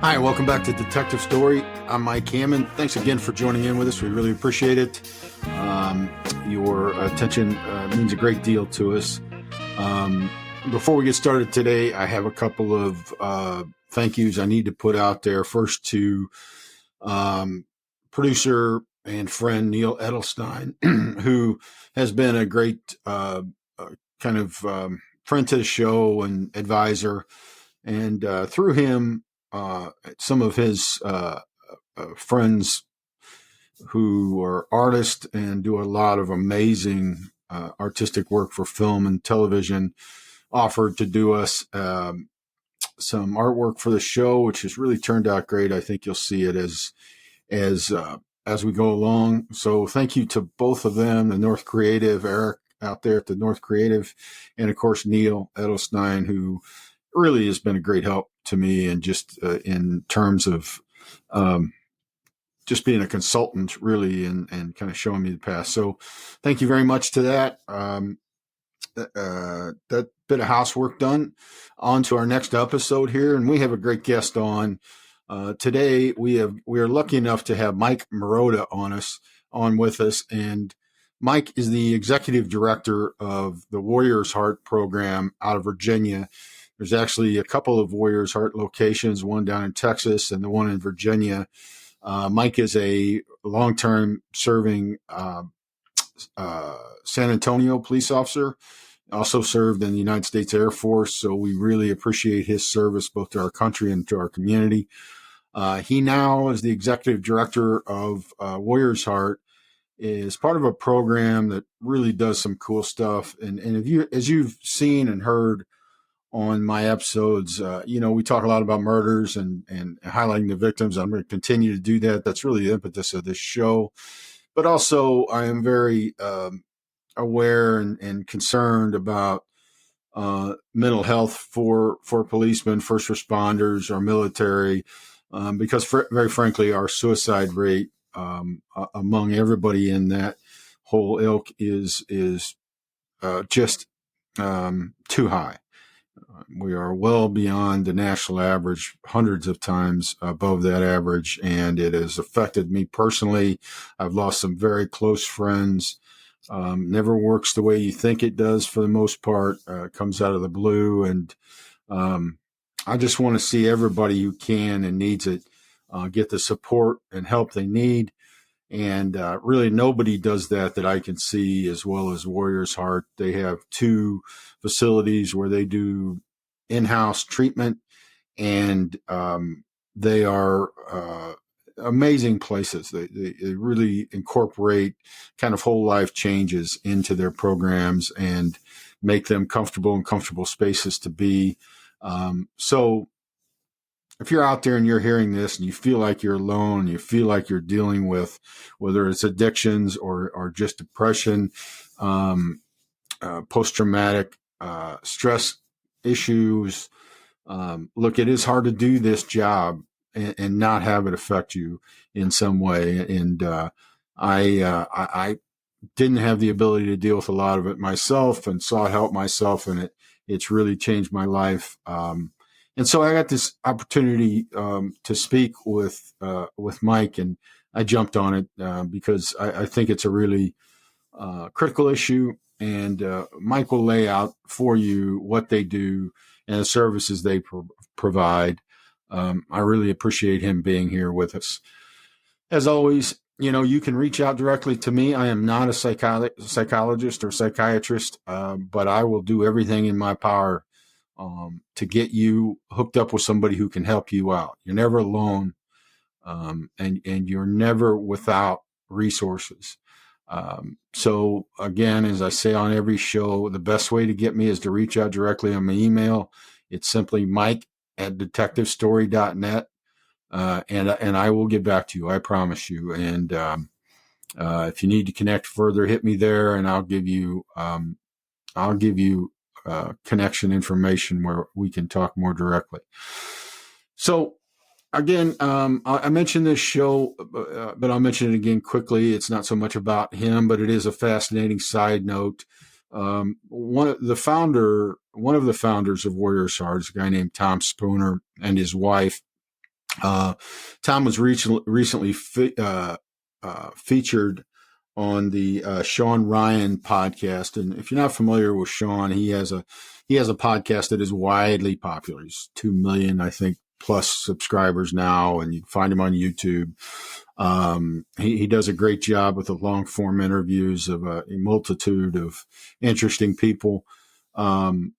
Hi, welcome back to Detective Story. I'm Mike Hammond. Thanks again for joining in with us. We really appreciate it. Your attention means a great deal to us. Before we get started today, I have a couple of thank yous I need to put out there. First to producer and friend Neil Edelstein, who has been a great kind of friend to the show and advisor. And through him, some of his friends who are artists and do a lot of amazing artistic work for film and television offered to do us some artwork for the show, which has really turned out great. I think you'll see it as we go along. So thank you to both of them, the North Creative, Eric out there at the North Creative, and of course Neil Edelstein, who really has been a great help to me, and just in terms of just being a consultant, really, and kind of showing me the path. So thank you very much to that. That bit of housework done. On to our next episode here, and we have a great guest on. Today we are lucky enough to have Mike Marotta on with us, and Mike is the executive director of the Warriors Heart program out of Virginia. There's actually a couple of Warriors Heart locations, one down in Texas and the one in Virginia. Mike is a long-term serving San Antonio police officer, also served in the United States Air Force. So we really appreciate his service both to our country and to our community. He now is the executive director of Warriors Heart, is part of a program that really does some cool stuff. And as you've seen and heard on my episodes, we talk a lot about murders and highlighting the victims. I'm going to continue to do that. That's really the impetus of this show. But also I am very aware and concerned about mental health for policemen, first responders, our military, because very frankly, our suicide rate among everybody in that whole ilk is just too high. We are well beyond the national average, hundreds of times above that average, and it has affected me personally. I've lost some very close friends. Never works the way you think it does for the most part. Comes out of the blue, and I just want to see everybody who can and needs it get the support and help they need. And really nobody does that I can see as well as Warriors Heart. They have 2 facilities where they do in-house treatment, and they are amazing places. They really incorporate kind of whole life changes into their programs and make them comfortable spaces to be. So if you're out there and you're hearing this and you feel like you're alone, you feel like you're dealing with whether it's addictions or just depression, post-traumatic stress issues, look, it is hard to do this job and not have it affect you in some way. And I didn't have the ability to deal with a lot of it myself and sought help myself, and it's really changed my life. And so I got this opportunity to speak with Mike, and I jumped on it because I think it's a really critical issue. And Mike will lay out for you what they do and the services they provide. I really appreciate him being here with us. As always, you can reach out directly to me. I am not a psychologist or psychiatrist, but I will do everything in my power to get you hooked up with somebody who can help you out. You're never alone, and you're never without resources. So again, as I say on every show, the best way to get me is to reach out directly on my email. It's simply mike@detectivestory.net. And I will get back to you. I promise you. And, if you need to connect further, hit me there and I'll give you connection information where we can talk more directly. So again, I mentioned this show, but I'll mention it again quickly. It's not so much about him, but it is a fascinating side note. One of the founders of Warriors Heart is a guy named Tom Spooner, and his wife Uh, Tom was recently featured on the Sean Ryan podcast, and if you're not familiar with Sean, he has a podcast that is widely popular. He's 2 million, I think, plus subscribers now, and you can find him on YouTube. He does a great job with the long form interviews of a multitude of interesting people. Um,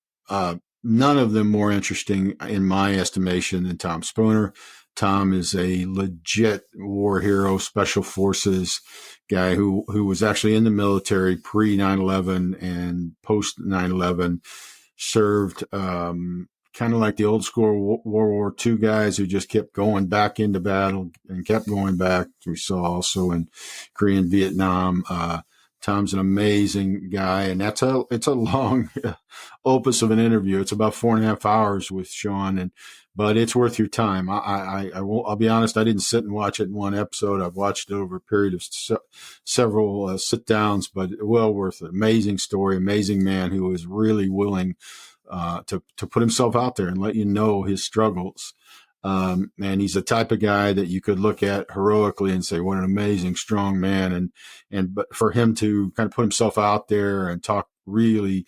None of them more interesting, in my estimation, than Tom Spooner. Tom is a legit war hero, special forces guy who was actually in the military pre 9/11 and post 9/11, served kind of like the old school World War II guys who just kept going back into battle and kept going back. We saw also in Korean Vietnam. Tom's an amazing guy, and it's a long opus of an interview. It's about 4.5 hours with Sean, but it's worth your time. I'll be honest, I didn't sit and watch it in one episode. I've watched it over a period of several sit downs, but well worth it. Amazing story, amazing man who is really willing to put himself out there and let you know his struggles. And he's the type of guy that you could look at heroically and say, what an amazing, strong man. But for him to kind of put himself out there and talk really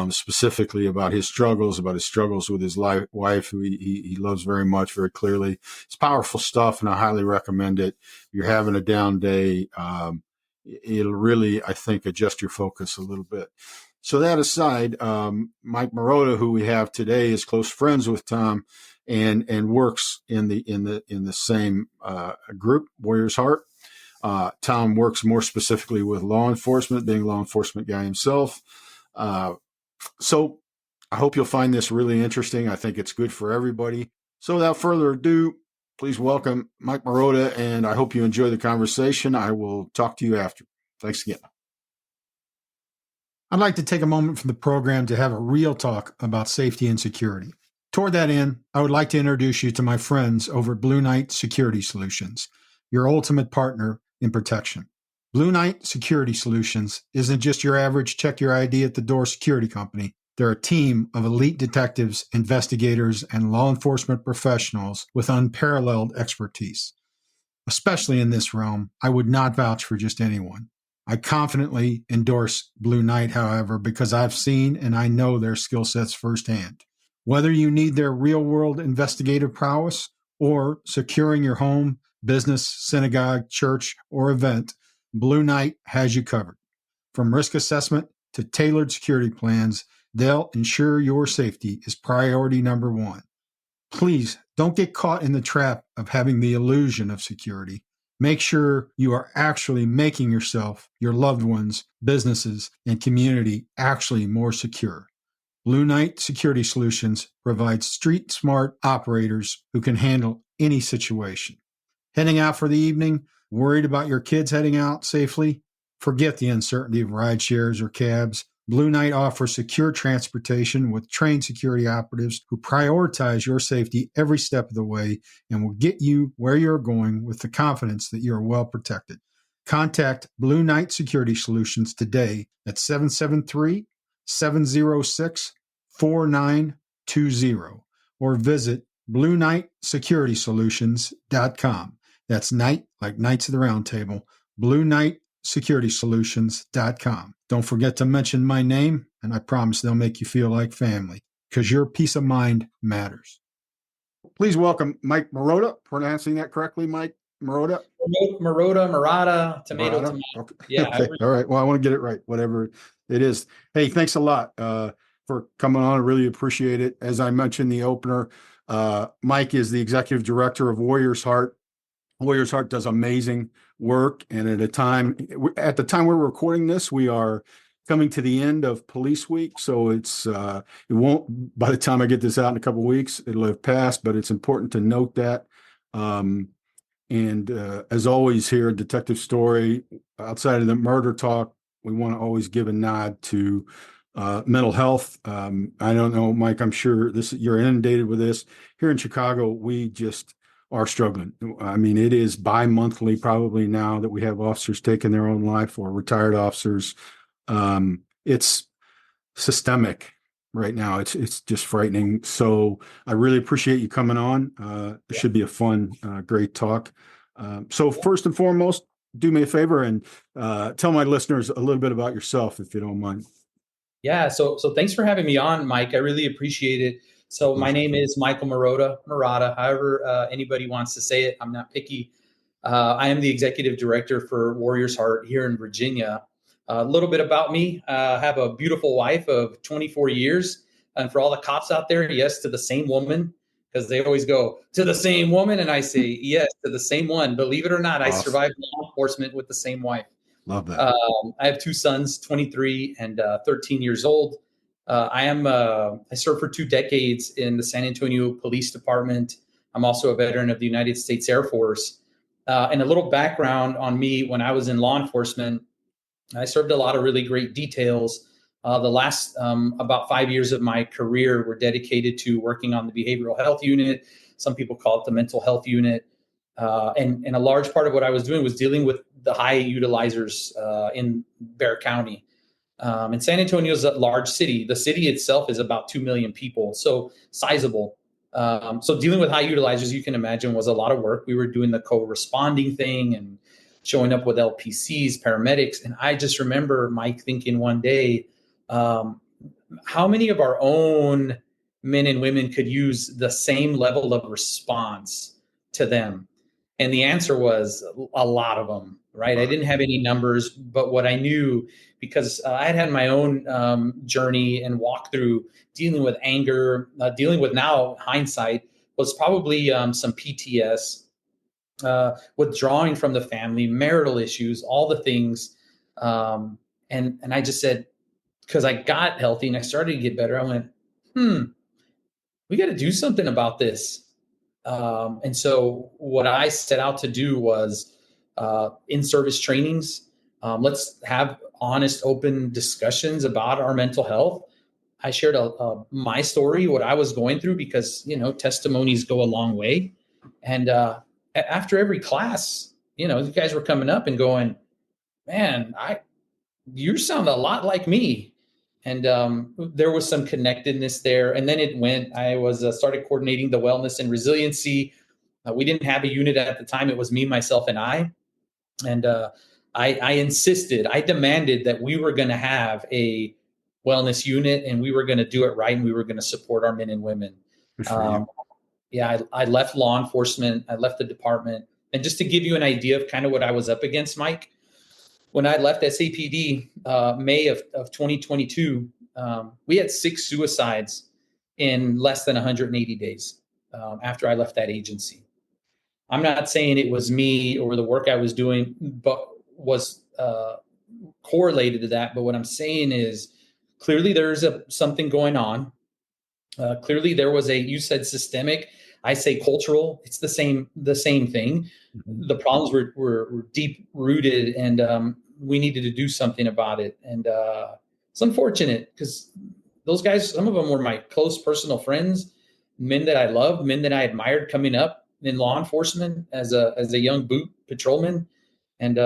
specifically about his struggles with his wife, who he loves very much, very clearly. It's powerful stuff, and I highly recommend it. If you're having a down day, it'll really, I think, adjust your focus a little bit. So that aside, Mike Marotta, who we have today, is close friends with Tom and works in the same group, Warrior's Heart. Tom works more specifically with law enforcement, being a law enforcement guy himself. So I hope you'll find this really interesting. I think it's good for everybody. So without further ado, please welcome Mike Marotta, and I hope you enjoy the conversation. I will talk to you after. Thanks again. I'd like to take a moment from the program to have a real talk about safety and security. Toward that end, I would like to introduce you to my friends over at Blue Knight Security Solutions, your ultimate partner in protection. Blue Knight Security Solutions isn't just your average check your ID at the door security company. They're a team of elite detectives, investigators, and law enforcement professionals with unparalleled expertise. Especially in this realm, I would not vouch for just anyone. I confidently endorse Blue Knight, however, because I've seen and I know their skill sets firsthand. Whether you need their real-world investigative prowess or securing your home, business, synagogue, church, or event, Blue Knight has you covered. From risk assessment to tailored security plans, they'll ensure your safety is priority number one. Please don't get caught in the trap of having the illusion of security. Make sure you are actually making yourself, your loved ones, businesses, and community actually more secure. Blue Knight Security Solutions provides street-smart operators who can handle any situation. Heading out for the evening, worried about your kids heading out safely? Forget the uncertainty of ride shares or cabs. Blue Knight offers secure transportation with trained security operatives who prioritize your safety every step of the way and will get you where you're going with the confidence that you are well protected. Contact Blue Knight Security Solutions today at 773-706-4920 or visit BlueKnightSecuritySolutions.com. That's night like Knights of the Round Table, BlueKnightSecuritySolutions.com. Don't forget to mention my name, and I promise they'll make you feel like family, because your peace of mind matters. Please welcome Mike Marotta. Pronouncing that correctly, Mike Marotta? Marotta, tomato. Okay. Yeah. Okay. All right. Well, I want to get it right, whatever it is. Hey, thanks a lot for coming on. I really appreciate it. As I mentioned in the opener, Mike is the executive director of Warrior's Heart. Warrior's Heart does amazing work. And at the time we're recording this, we are coming to the end of Police Week. So it won't, by the time I get this out in a couple of weeks, it'll have passed, but it's important to note that. And as always here at Detective Story, outside of the murder talk, we want to always give a nod to mental health. I don't know, Mike, I'm sure you're inundated with this. Here in Chicago, we just are struggling. I mean, it is bi-monthly probably now that we have officers taking their own life or retired officers. It's systemic. right now. It's just frightening. So I really appreciate you coming on. It should be a fun, great talk. So first and foremost, do me a favor and tell my listeners a little bit about yourself, if you don't mind. Yeah. So thanks for having me on, Mike. I really appreciate it. So my Pleasure. name is Michael Marotta, however anybody wants to say it. I'm not picky. I am the executive director for Warriors Heart here in Virginia. A little bit about me. I have a beautiful wife of 24 years. And for all the cops out there, yes, to the same woman, because they always go, to the same woman. And I say, yes, to the same one. Believe it or not, I Awesome. survived law enforcement with the same wife. Love that. I have two sons, 23 and 13 years old. I served for 2 decades in the San Antonio Police Department. I'm also a veteran of the United States Air Force. And a little background on me: when I was in law enforcement, I served a lot of really great details. The last about 5 years of my career were dedicated to working on the behavioral health unit. Some people call it the mental health unit. And a large part of what I was doing was dealing with the high utilizers in Bexar County. And San Antonio is a large city. The city itself is about 2 million people, so sizable. So dealing with high utilizers, you can imagine, was a lot of work. We were doing the co-responding thing and showing up with LPCs, paramedics. And I just remember Mike thinking one day, um, how many of our own men and women could use the same level of response to them? And the answer was a lot of them, right? I didn't have any numbers, but what I knew, because I had my own journey and walk through dealing with anger, dealing with, now hindsight, was probably some PTS, withdrawing from the family, marital issues, all the things. And I just said, because I got healthy and I started to get better, I went, we got to do something about this. And so what I set out to do was in-service trainings. Let's have honest, open discussions about our mental health. I shared my story, what I was going through, because, testimonies go a long way. And after every class, you guys were coming up and going, man, you sound a lot like me. And there was some connectedness there. And then I was started coordinating the wellness and resiliency. We didn't have a unit at the time. It was me, myself, and I. And I insisted, I demanded that we were going to have a wellness unit, and we were going to do it right, and we were going to support our men and women. Good for you. Um, yeah, I left law enforcement. I left the department. And just to give you an idea of kind of what I was up against, Mike, when I left SAPD, May of 2022, we had 6 suicides in less than 180 days after I left that agency. I'm not saying it was me or the work I was doing, but was correlated to that. But what I'm saying is, clearly there's something going on. Clearly there was you said systemic, I say cultural. It's the same thing. Mhm. The problems were deep rooted, and we needed to do something about it. And it's unfortunate, because those guys, some of them were my close personal friends, men that I loved, men that I admired coming up in law enforcement as a young boot patrolman. And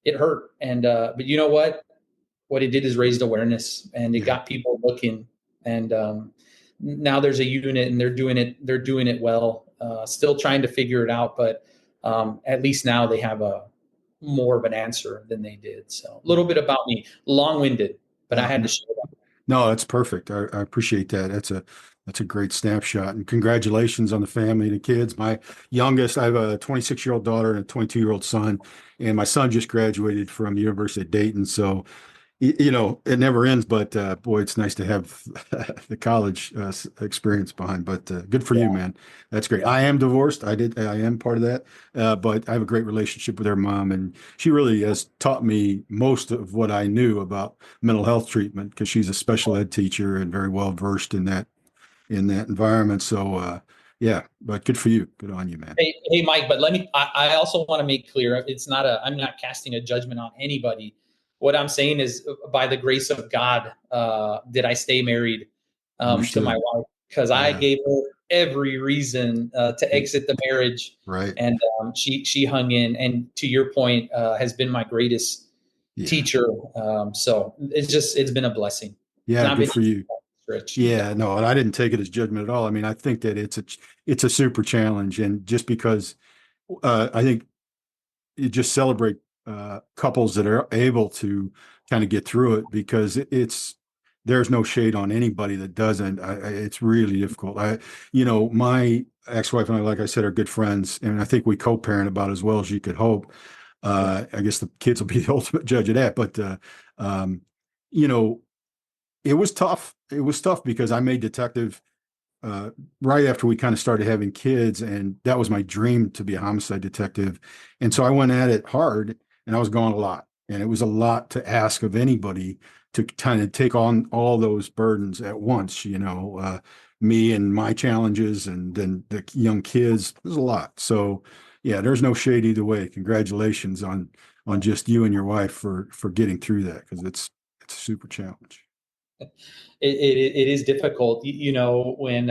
it hurt. And but you know what it did is raised awareness, and it Yeah. got people looking. And now there's a unit, and they're doing it well. Still trying to figure it out, but at least now they have a more of an answer than they did. So a little bit about me, long-winded, but I No, had to share that. no, that's perfect. I appreciate that. That's a great snapshot. And congratulations on the family and the kids. My youngest, I have a 26-year-old daughter and a 22-year-old son, and my son just graduated from the University of Dayton. So it never ends, but boy, it's nice to have the college experience behind. But good for you, Yeah, man. That's great. yeah. I am divorced. I am part of that, but I have a great relationship with her mom, and she really has taught me most of what I knew about mental health treatment, because she's a special ed teacher and very well versed in that environment. So yeah, but good for you. Good on you, man. Hey, Mike, but I also want to make clear, I'm not casting a judgment on anybody. What I'm saying is, by the grace of God, did I stay married to my Understood. wife, because I Yeah. gave her every reason to exit the marriage. Right. And she hung in, and to your point, has been my greatest Yeah. teacher. So it's been a blessing. It's Yeah. not Good been for you. stretch. Yeah, no, and I didn't take it as judgment at all. I mean, I think that it's a super challenge, and just because I think you just celebrate couples that are able to kind of get through it, because it's there's no shade on anybody that doesn't. It's really difficult. My ex-wife and I, like I said, are good friends, and I think we co-parent about as well as you could hope. Yeah. I guess the kids will be the ultimate judge of that, but um, you know, it was tough. It was tough because I made detective uh, right after we kind of started having kids, and that was my dream, to be a homicide detective. And so I went at it hard, and I was gone a lot, and it was a lot to ask of anybody to kind of take on all those burdens at once. Me and my challenges, and then the young kids. There's a lot. So yeah, there's no shade either way. Congratulations on just you and your wife for getting through that, because it's a super challenge. It is difficult, when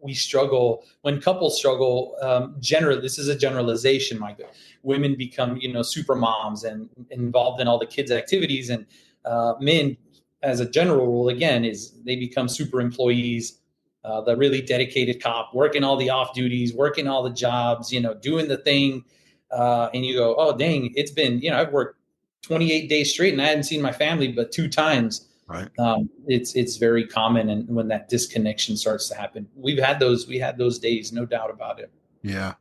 we struggle, when couples struggle. Generally, this is a generalization, Mike. Women become, super moms and involved in all the kids' activities, and men, as a general rule, again, is they become super employees, the really dedicated cop, working all the off duties, working all the jobs, doing the thing, and you go, oh dang, it's been, I've worked 28 days straight and I hadn't seen my family but 2 times. Right. It's very common, and when that disconnection starts to happen, we had those days, no doubt about it. Yeah.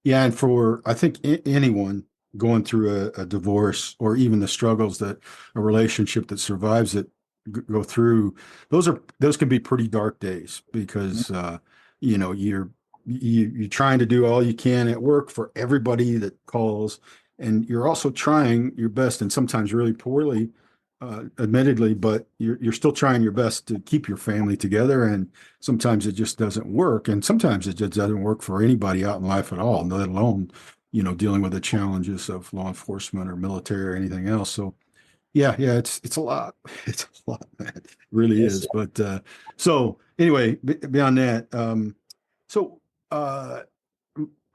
Yeah, and for I think anyone going through a divorce, or even the struggles that a relationship that survives it go through, those can be pretty dark days, because you're trying to do all you can at work for everybody that calls, and you're also trying your best, and sometimes really poorly, admittedly, but you're still trying your best to keep your family together, and sometimes it just doesn't work, and sometimes it just doesn't work for anybody out in life at all, let alone dealing with the challenges of law enforcement or military or anything else. So yeah, it's a lot. It's a lot, man. It really Yes. is. But so anyway, beyond that, so uh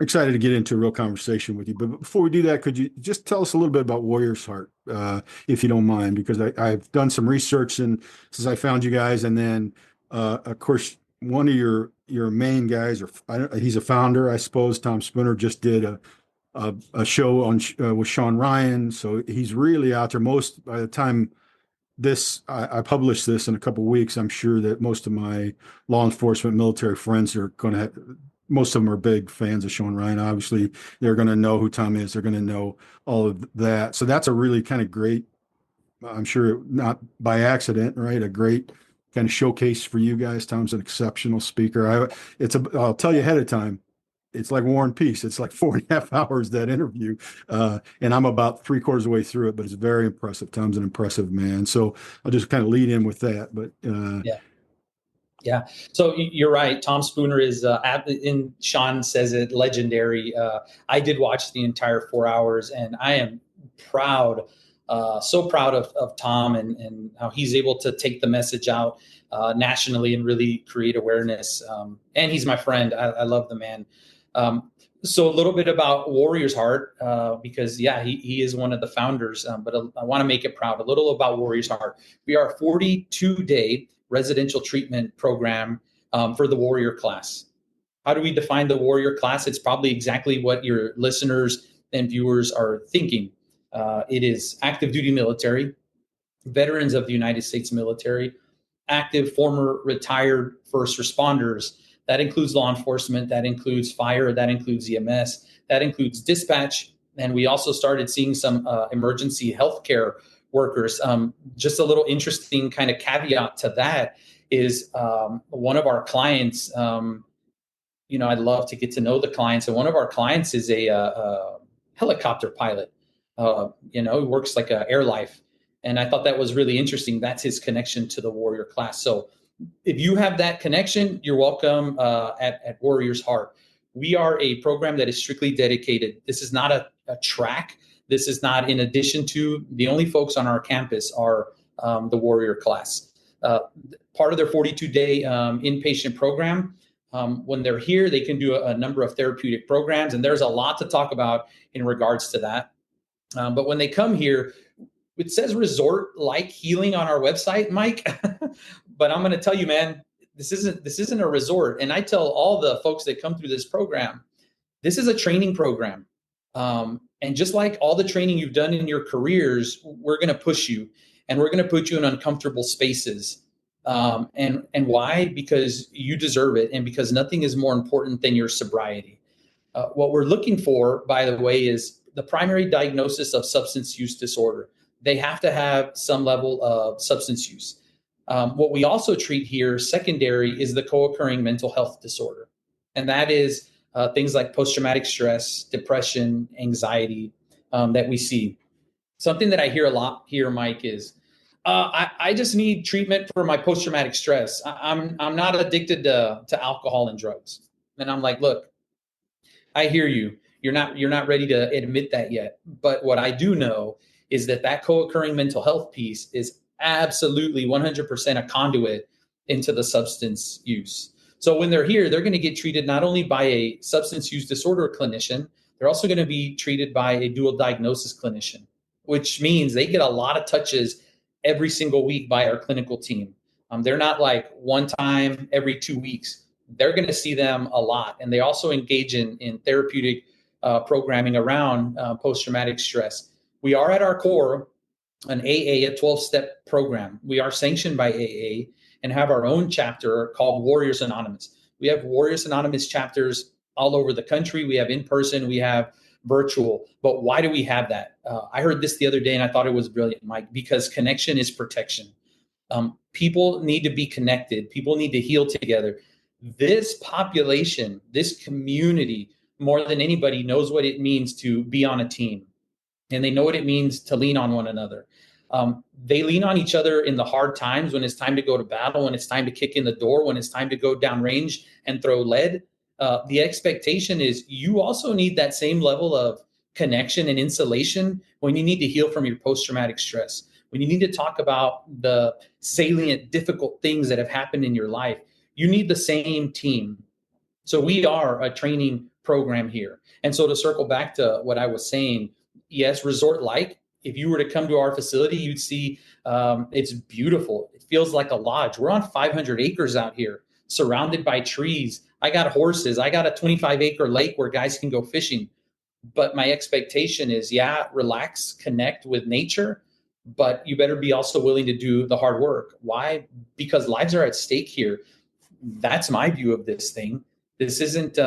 excited to get into a real conversation with you. But before we do that, could you just tell us a little bit about Warrior's Heart, if you don't mind? Because I've done some research and since I found you guys, and then of course one of your main guys, or he's a founder, I suppose. Tom Spooner just did a show on with Sean Ryan, so he's really out there. Most by the time I publish this in a couple of weeks, I'm sure that most of my law enforcement military friends are going to have, most of them are big fans of Sean Ryan. Obviously, they're going to know who Tom is. They're going to know all of that. So that's a really kind of great, I'm sure not by accident, right? A great kind of showcase for you guys. Tom's an exceptional speaker. I'll tell you ahead of time, it's like War and Peace. It's like 4.5 hours, that interview. And I'm about three-quarters of the way through it, but it's very impressive. Tom's an impressive man. So I'll just kind of lead in with that. But Yeah. Yeah. So you're right. Tom Spooner is, in Sean says it, legendary. I did watch the entire 4 hours, and I am proud, so proud of Tom, and how he's able to take the message out nationally and really create awareness. And he's my friend. I love the man. So a little bit about Warrior's Heart, because yeah, he is one of the founders, but I want to make it proud. A little about Warrior's Heart. We are a 42-day residential treatment program for the warrior class. How do we define the warrior class? It's probably exactly what your listeners and viewers are thinking. It is active duty military, veterans of the United States military, active, former, retired first responders. That includes law enforcement, that includes fire, that includes EMS, that includes dispatch. And we also started seeing some emergency healthcare workers. Just a little interesting kind of caveat to that is one of our clients, I'd love to get to know the clients. And one of our clients is a helicopter pilot. He works like a airlife. And I thought that was really interesting. That's his connection to the warrior class. So if you have that connection, you're welcome at Warrior's Heart. We are a program that is strictly dedicated. This is not a track. This is not in addition to. The only folks on our campus are the warrior class. Part of their 42-day inpatient program. When they're here, they can do a number of therapeutic programs, and there's a lot to talk about in regards to that. But when they come here, it says resort-like healing on our website, Mike, But I'm going to tell you, man, this isn't a resort. And I tell all the folks that come through this program, this is a training program. And just like all the training you've done in your careers, we're going to push you, and we're going to put you in uncomfortable spaces. And why? Because you deserve it, and because nothing is more important than your sobriety. What we're looking for, by the way, is the primary diagnosis of substance use disorder. They have to have some level of substance use. What we also treat here, secondary, is the co-occurring mental health disorder. And that is things like post-traumatic stress, depression, anxiety that we see. Something that I hear a lot here, Mike, is I just need treatment for my post-traumatic stress. I'm not addicted to alcohol and drugs. And I'm like, look, I hear you. You're not ready to admit that yet. But what I do know is that co-occurring mental health piece is absolutely 100% a conduit into the substance use. So when they're here, they're going to get treated not only by a substance use disorder clinician, they're also going to be treated by a dual diagnosis clinician, which means they get a lot of touches every single week by our clinical team. They're not like one time every 2 weeks. They're going to see them a lot. And they also engage in therapeutic programming around post-traumatic stress. We are at our core an AA, a 12-step program. We are sanctioned by AA and have our own chapter called Warriors Anonymous. We have Warriors Anonymous chapters all over the country. We have in person, we have virtual. But why do we have that? I heard this the other day and I thought it was brilliant, Mike, because connection is protection. People need to be connected. People need to heal together. This population, this community, more than anybody, knows what it means to be on a team. And they know what it means to lean on one another. They lean on each other in the hard times, when it's time to go to battle, when it's time to kick in the door, when it's time to go down range and throw lead. The expectation is you also need that same level of connection and insulation when you need to heal from your post-traumatic stress, when you need to talk about the salient, difficult things that have happened in your life. You need the same team. So we are a training program here. And so to circle back to what I was saying, yes, resort-like. If you were to come to our facility, you'd see it's beautiful. It feels like a lodge. We're on 500 acres out here, surrounded by trees. I got horses. I got a 25-acre lake where guys can go fishing. But my expectation is, relax, connect with nature, but you better be also willing to do the hard work. Why? Because lives are at stake here. That's my view of this thing. This isn't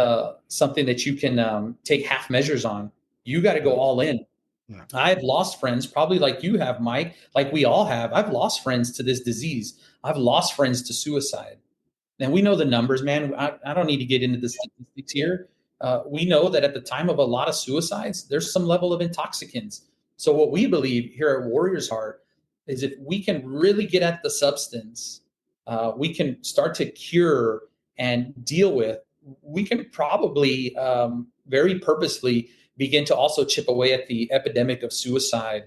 something that you can take half measures on. You got to go all in. Yeah. I've lost friends, probably like you have, Mike, like we all have. I've lost friends to this disease. I've lost friends to suicide. And we know the numbers, man. I don't need to get into the statistics here. We know that at the time of a lot of suicides, there's some level of intoxicants. So what we believe here at Warrior's Heart is if we can really get at the substance, we can start to cure and deal with, we can probably very purposely begin to also chip away at the epidemic of suicide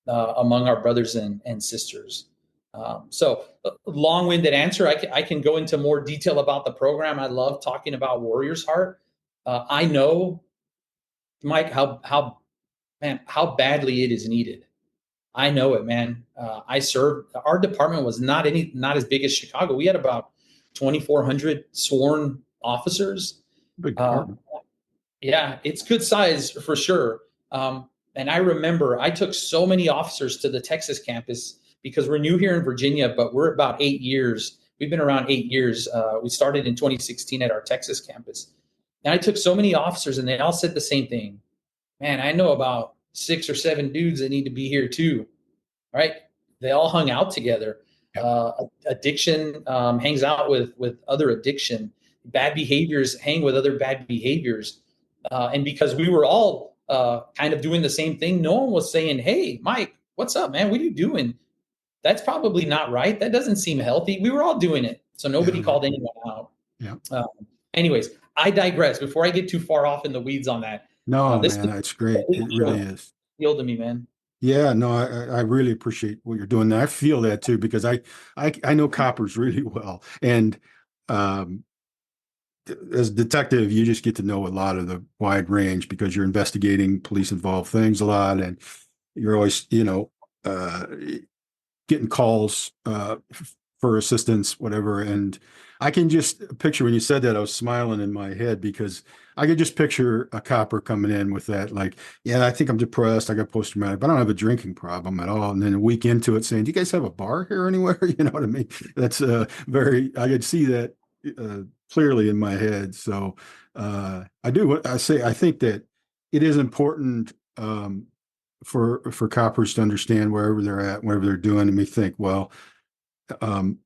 among our brothers and sisters. So long-winded answer. I can go into more detail about the program. I love talking about Warrior's Heart. I know, Mike, how badly it is needed. I know it, man. I served. Our department was not as big as Chicago. We had about 2,400 sworn officers. Big department. Yeah, it's good size for sure. And I remember I took so many officers to the Texas campus because we're new here in Virginia, but we're about 8 years. We've been around 8 years. We started in 2016 at our Texas campus. And I took so many officers and they all said the same thing. Man, I know about 6 or 7 dudes that need to be here too. Right? They all hung out together. Addiction hangs out with other addiction. Bad behaviors hang with other bad behaviors. And because we were all kind of doing the same thing, no one was saying, hey, Mike, what's up, man? What are you doing? That's probably not right. That doesn't seem healthy. We were all doing it. So nobody called anyone out. Yeah. Anyways, I digress. Before I get too far off in the weeds on that. No, man, that's great. It really is. Appeal to me, man. Yeah, no, I really appreciate what you're doing there. I feel that too, because I know coppers really well. And as a detective, you just get to know a lot of the wide range because you're investigating police involved things a lot. And you're always, getting calls for assistance, whatever. And I can just picture when you said that, I was smiling in my head because I could just picture a copper coming in with that, like, yeah, I think I'm depressed. I got post-traumatic, but I don't have a drinking problem at all. And then a week into it saying, do you guys have a bar here anywhere? You know what I mean? That's I could see that uh, clearly in my head. So I think that it is important for coppers to understand wherever they're at, whatever they're doing, and we think, well,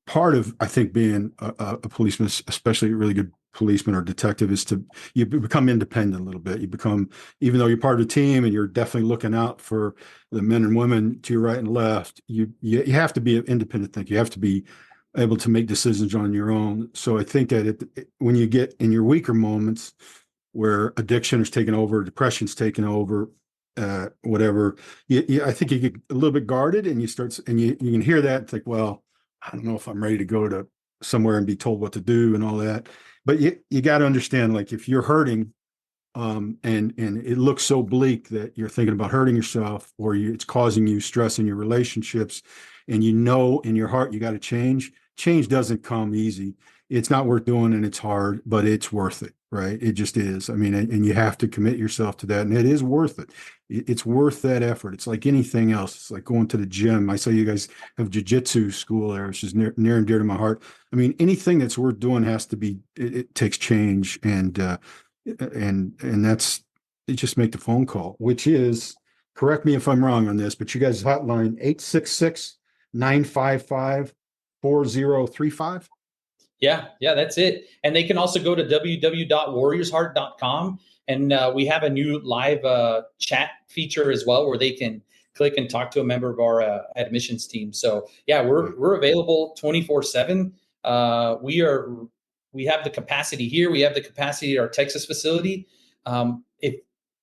part of I think being a policeman, especially a really good policeman or detective, is to you become independent a little bit. You become, even though you're part of the team and you're definitely looking out for the men and women to your right and left, you have to be an independent thinker. You have to be able to make decisions on your own. So I think that when you get in your weaker moments where addiction is taking over, depression's taking over, whatever, I think you get a little bit guarded, and you can hear that and think, well, I don't know if I'm ready to go to somewhere and be told what to do and all that. But you got to understand, like, if you're hurting, and it looks so bleak that you're thinking about hurting yourself, or it's causing you stress in your relationships, and you know in your heart you got to change. Change doesn't come easy. It's not worth doing, and it's hard, but it's worth it, right? It just is. I mean, and you have to commit yourself to that, and it is worth it. It's worth that effort. It's like anything else. It's like going to the gym. I saw you guys have jiu-jitsu school there, which is near and dear to my heart. I mean, anything that's worth doing has to be. It takes change, and that's you just make the phone call, which is, correct me if I'm wrong on this, but you guys hotline 866-955-4035. Yeah, that's it. And they can also go to www.warriorsheart.com. And we have a new live chat feature as well, where they can click and talk to a member of our admissions team. So yeah, we're available 24/7. We have the capacity here. We have the capacity at our Texas facility. If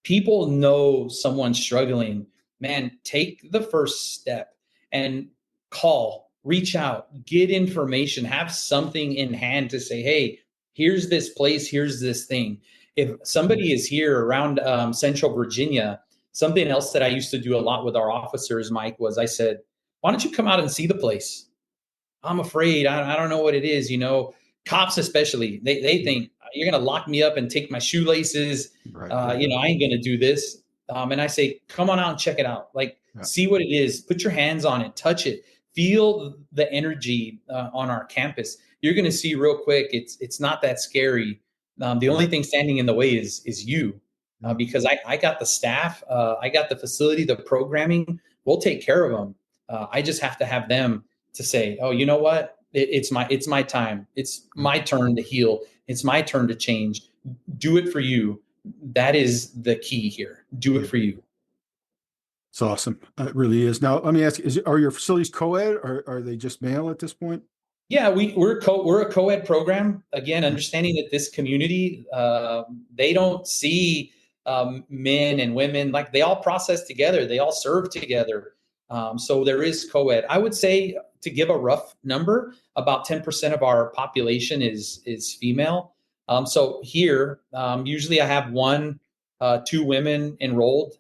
people know someone's struggling, man, take the first step and call, reach out, get information, have something in hand to say, hey, here's this place, here's this thing. If somebody is here around Central Virginia, something else that I used to do a lot with our officers, Mike, was I said, why don't you come out and see the place? I'm afraid. I don't know what it is. You know, cops especially, they think you're going to lock me up and take my shoelaces. Right. I ain't going to do this. And I say, come on out and check it out. Like, see what it is. Put your hands on it. Touch it. Feel the energy on our campus. You're going to see real quick. It's not that scary. The only thing standing in the way is you, because I got the staff, I got the facility, the programming. We'll take care of them. I just have to have them to say, oh, you know what? It's my time. It's my turn to heal. It's my turn to change. Do it for you. That is the key here. Do it for you. It's awesome. It really is. Now, let me ask, are your facilities co-ed, or are they just male at this point? Yeah, we're a co-ed program. Again, understanding that this community, they don't see men and women, like, they all process together. They all serve together. So there is co-ed. I would say, to give a rough number, about 10% of our population is female. So here, usually I have two women enrolled.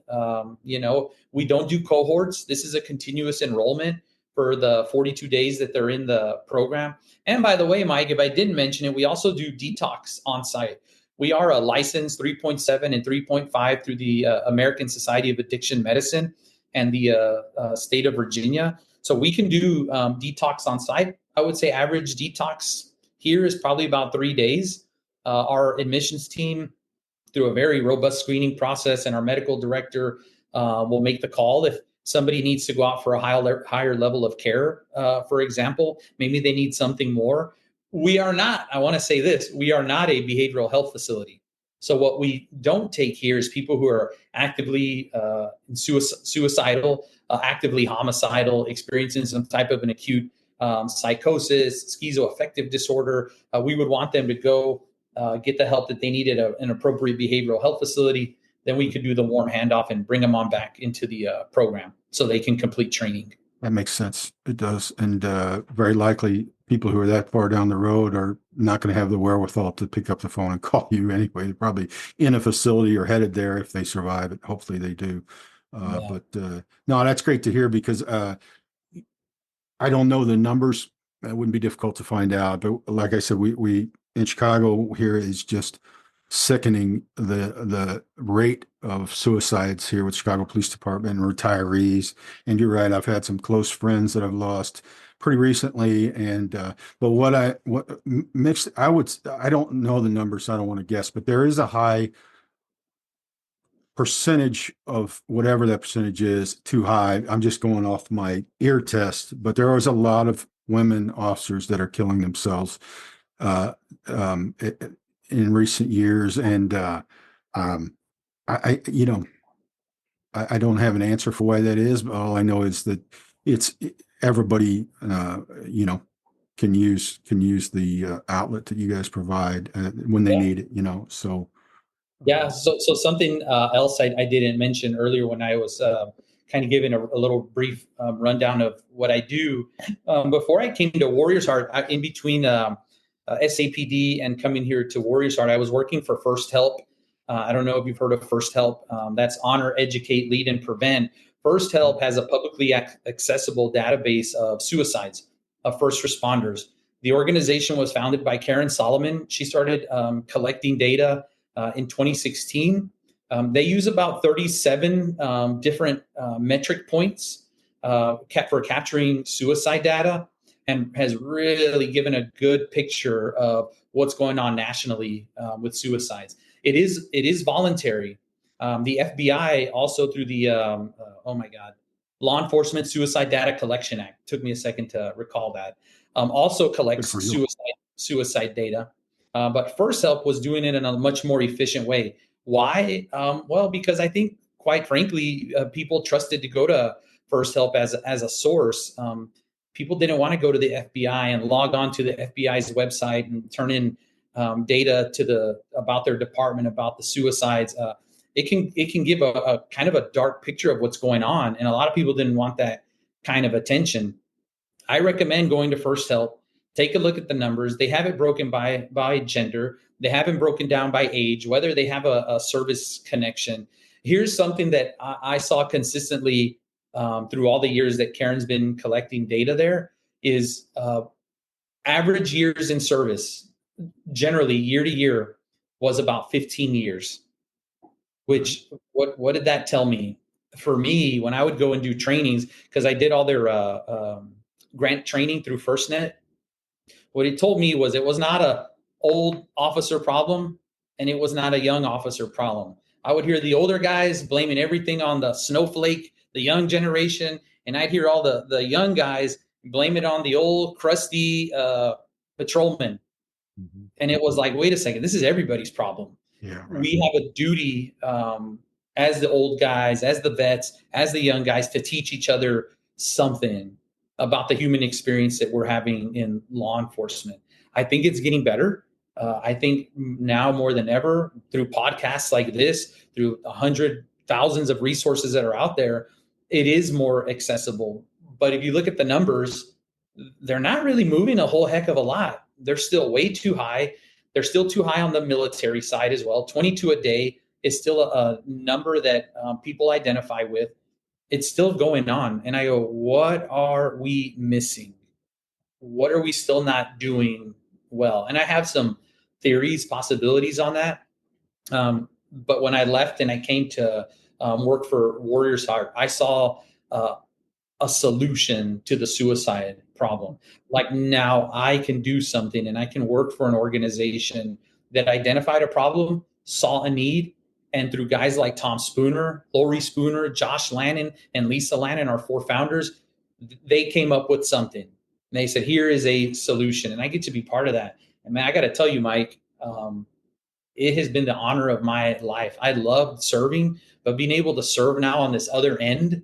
We don't do cohorts. This is a continuous enrollment for the 42 days that they're in the program. And by the way, Mike, if I didn't mention it, we also do detox on site. We are a licensed 3.7 and 3.5 through the American Society of Addiction Medicine and the state of Virginia. So we can do detox on site. I would say average detox here is probably about 3 days. Our admissions team, through a very robust screening process, and our medical director will make the call if somebody needs to go out for a higher level of care. For example, maybe they need something more. We are not, I want to say this, we are not a behavioral health facility. So what we don't take here is people who are actively suicidal, actively homicidal, experiencing some type of an acute psychosis, schizoaffective disorder. We would want them to go get the help that they need at an appropriate behavioral health facility. Then we could do the warm handoff and bring them on back into the program so they can complete training. That makes sense. It does. And very likely people who are that far down the road are not going to have the wherewithal to pick up the phone and call you anyway. They're probably in a facility or headed there if they survive it. Hopefully they do. But no, that's great to hear, because I don't know the numbers It wouldn't be difficult to find out. But like I said, we in Chicago here is just sickening the rate of suicides here with Chicago Police Department and retirees. And you're right, I've had some close friends that I've lost pretty recently. And but what mixed I don't know the numbers, so I don't want to guess, but there is a high percentage of whatever that percentage is too high. I'm just going off my ear test, but there is a lot of women officers that are killing themselves uh, um, in recent years, and um, you know, I don't have an answer for why that is, but all I know is that it's everybody, you know, can use the outlet that you guys provide when they Yeah. need it, you know. So Yeah. So something else I didn't mention earlier when I was kind of giving a little brief rundown of what I do. Before I came to Warriors Heart, in between SAPD and coming here to Warriors Heart, I was working for First Help. I don't know if you've heard of First Help. That's Honor, Educate, Lead, and Prevent. First Help has a publicly accessible database of suicides of first responders. The organization was founded by Karen Solomon. She started collecting data in 2016. They use about 37 different metric points for capturing suicide data, and has really given a good picture of what's going on nationally with suicides. It is voluntary. The FBI also through the oh my God, Law Enforcement Suicide Data Collection Act. Took me a second to recall that. Also good collects for you. suicide data. But First Help was doing it in a much more efficient way. Why? Well, because I think, quite frankly, people trusted to go to First Help as a source. People didn't want to go to the FBI and log on to the FBI's website and turn in data about their department, about the suicides. It can give a kind of a dark picture of what's going on, and a lot of people didn't want that kind of attention. I recommend going to First Help. Take a look at the numbers. They have it broken by gender. They have it broken down by age, whether they have a service connection. Here's something that I saw consistently through all the years that Karen's been collecting data there is average years in service, generally year to year, was about 15 years. Which what did that tell me? For me, when I would go and do trainings, because I did all their grant training through FirstNet, what it told me was it was not a old officer problem, and it was not a young officer problem. I would hear the older guys blaming everything on the snowflake, the young generation, and I'd hear all the young guys blame it on the old crusty patrolman. Mm-hmm. And it was like, wait a second, this is everybody's problem. Yeah, right. We have a duty as the old guys, as the vets, as the young guys to teach each other something about the human experience that we're having in law enforcement. I think it's getting better. I think now more than ever, through podcasts like this, through 100,000s of resources that are out there, it is more accessible. But if you look at the numbers, they're not really moving a whole heck of a lot. They're still way too high. They're still too high on the military side as well. 22 a day is still a number that people identify with. It's still going on. And I go, what are we missing? What are we still not doing well? And I have some theories, possibilities on that. But when I left and I came to work for Warriors Heart, I saw a solution to the suicide problem. Like, now I can do something and I can work for an organization that identified a problem, saw a need, and through guys like Tom Spooner, Laurie Spooner, Josh Lannon, and Lisa Lannon, our four founders, they came up with something. And they said, here is a solution. And I get to be part of that. And man, I got to tell you, Mike, it has been the honor of my life. I loved serving, but being able to serve now on this other end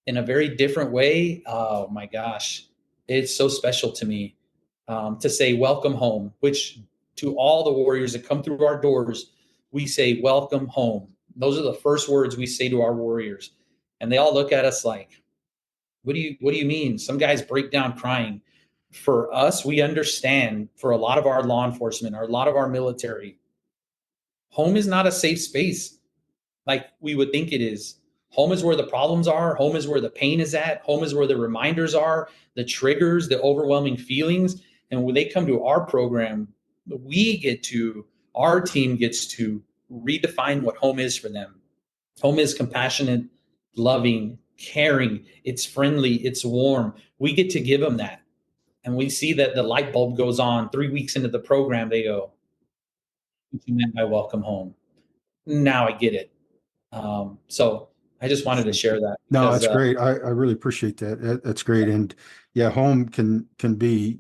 in a very different way. Oh my gosh, it's so special to me to say welcome home, which to all the warriors that come through our doors, we say welcome home. Those are the first words we say to our warriors. And they all look at us like, what do you mean? Some guys break down crying. For us, we understand, for a lot of our law enforcement or a lot of our military, home is not a safe space like we would think it is. Home is where the problems are. Home is where the pain is at. Home is where the reminders are, the triggers, the overwhelming feelings. And when they come to our program, our team gets to redefine what home is for them. Home is compassionate, loving, caring. It's friendly. It's warm. We get to give them that. And we see that the light bulb goes on 3 weeks into the program. They go, what you meant by welcome home. Now I get it. So I just wanted to share that No, because that's great. I really appreciate that. That's great. And yeah, home can be,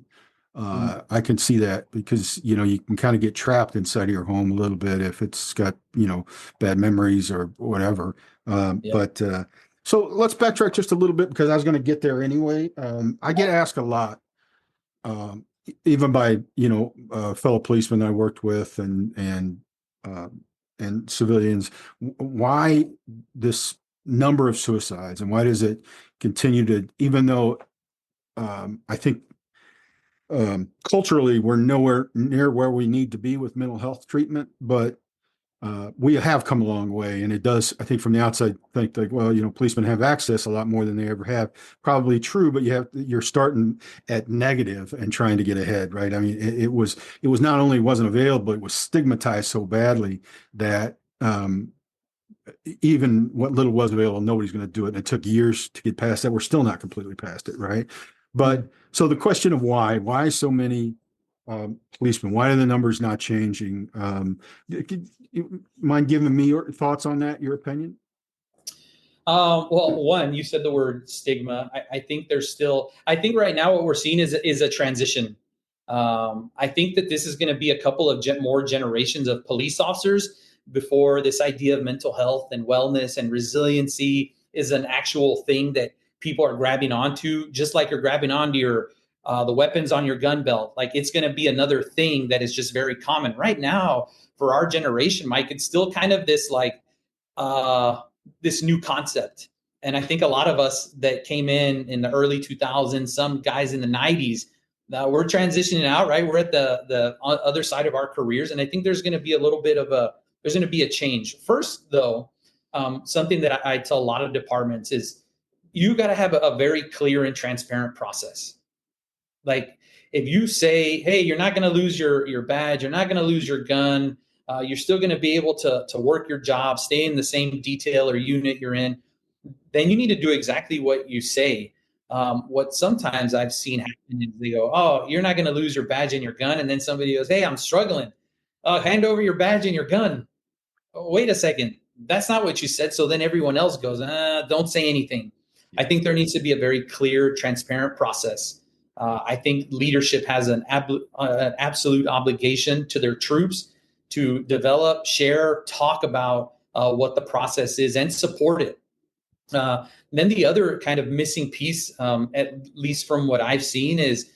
I can see that because, you can kind of get trapped inside of your home a little bit if it's got, bad memories or whatever. yeah. But so let's backtrack just a little bit because I was going to get there anyway. I get asked a lot, even by, fellow policemen I worked with uh, and civilians, why this number of suicides and why does it continue to, even though I think culturally we're nowhere near where we need to be with mental health treatment, but we have come a long way. And it does, I think from the outside, think like, well, policemen have access a lot more than they ever have. Probably true, but you're starting at negative and trying to get ahead, right? I mean, it was not only wasn't available, it was stigmatized so badly that even what little was available, nobody's going to do it. And it took years to get past that. We're still not completely past it, right? But so the question of why so many policemen, why are the numbers not changing? You mind giving me your thoughts on that, your opinion? Well, one, you said the word stigma. I think I think right now what we're seeing is a transition. I think that this is going to be a couple of more generations of police officers before this idea of mental health and wellness and resiliency is an actual thing that people are grabbing onto, just like you're grabbing onto the weapons on your gun belt. Like it's going to be another thing that is just very common right now for our generation, Mike. It's still kind of uh, this new concept. And I think a lot of us that came in the early 2000s, some guys in the 90s, we're transitioning out, right? We're at the other side of our careers. And I think there's going to be there's going to be a change. First, though, something that I tell a lot of departments is you got to have a very clear and transparent process. Like if you say, hey, you're not going to lose your badge, you're not going to lose your gun, you're still going to be able to work your job, stay in the same detail or unit you're in, then you need to do exactly what you say. What sometimes I've seen happen is they go, oh, you're not going to lose your badge and your gun. And then somebody goes, hey, I'm struggling. Hand over your badge and your gun. Oh, wait a second. That's not what you said. So then everyone else goes, don't say anything. I think there needs to be a very clear, transparent process. I think leadership has an absolute obligation to their troops to develop, share, talk about what the process is and support it. Then the other kind of missing piece, at least from what I've seen, is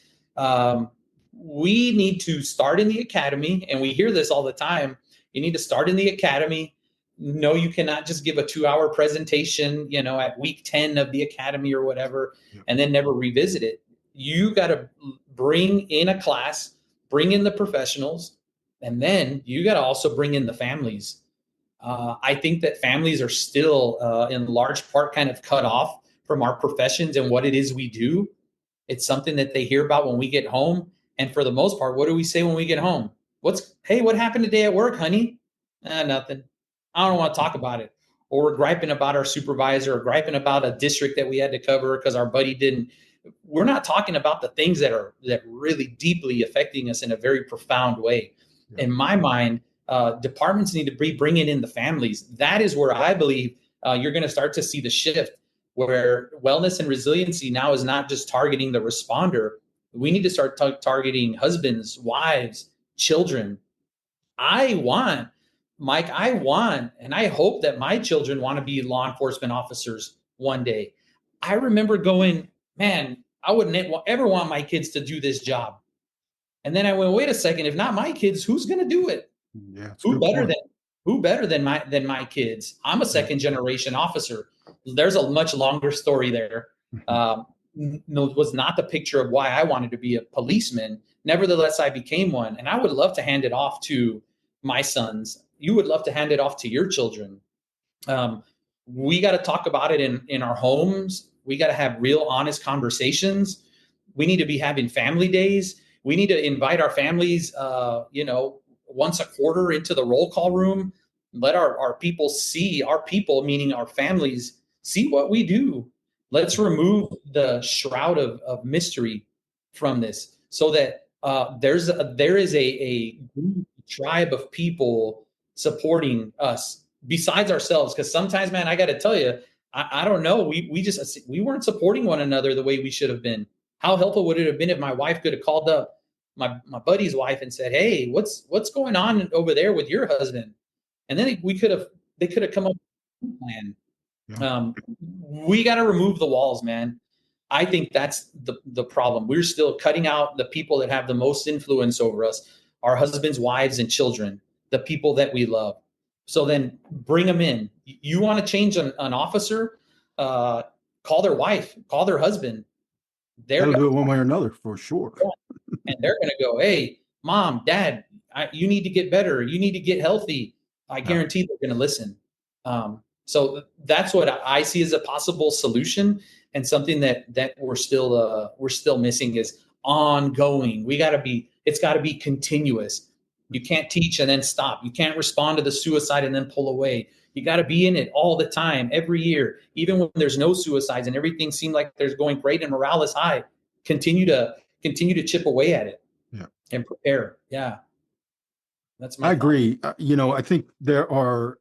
we need to start in the academy. And we hear this all the time. You need to start in the academy. No, you cannot just give a 2-hour presentation, at week 10 of the academy or whatever, and then never revisit it. You got to bring in a class, bring in the professionals, and then you got to also bring in the families. I think that families are still, in large part, kind of cut off from our professions and what it is we do. It's something that they hear about when we get home. And for the most part, what do we say when we get home? Hey, what happened today at work, honey? Nothing. I don't want to talk about it. Or we're griping about our supervisor or griping about a district that we had to cover because our buddy didn't. We're not talking about the things that really deeply affecting us in a very profound way. Yeah. In my mind, departments need to be bringing in the families. That is where I believe you're going to start to see the shift, where wellness and resiliency now is not just targeting the responder. We need to start targeting husbands, wives, children. Mike, and I hope that my children want to be law enforcement officers one day. I remember going, man, I wouldn't ever want my kids to do this job. And then I went, wait a second, if not my kids, who's going to do it? Yeah, Who better than my kids? I'm a second generation officer. There's a much longer story there. Was not the picture of why I wanted to be a policeman. Nevertheless, I became one, and I would love to hand it off to my sons. You would love to hand it off to your children. we got to talk about it in our homes. We got to have real, honest conversations. We need to be having family days. We need to invite our families, once a quarter into the roll call room. Let our people see, our people, meaning our families, see what we do. Let's remove the shroud of mystery from this, so that there is a tribe of people supporting us besides ourselves. Because sometimes, man, I got to tell you, I don't know. We weren't supporting one another the way we should have been. How helpful would it have been if my wife could have called up my buddy's wife and said, "Hey, what's going on over there with your husband?" And then they could have come up with a plan. Yeah. We got to remove the walls, man. I think that's the problem. We're still cutting out the people that have the most influence over us, our husbands, wives, and children, the people that we love. So then bring them in. You want to change an officer? Call their wife, call their husband. That'll do it one way or another for sure. And they're going to go, "Hey, mom, dad, you need to get better. You need to get healthy." I guarantee they're going to listen. So that's what I see as a possible solution, and something that we're still missing is ongoing. It's got to be continuous. You can't teach and then stop. You can't respond to the suicide and then pull away. You got to be in it all the time, every year, even when there's no suicides and everything seems like there's going great and morale is high. Continue to chip away at it. Yeah. And prepare. Yeah. That's my I thought. agree. I think there are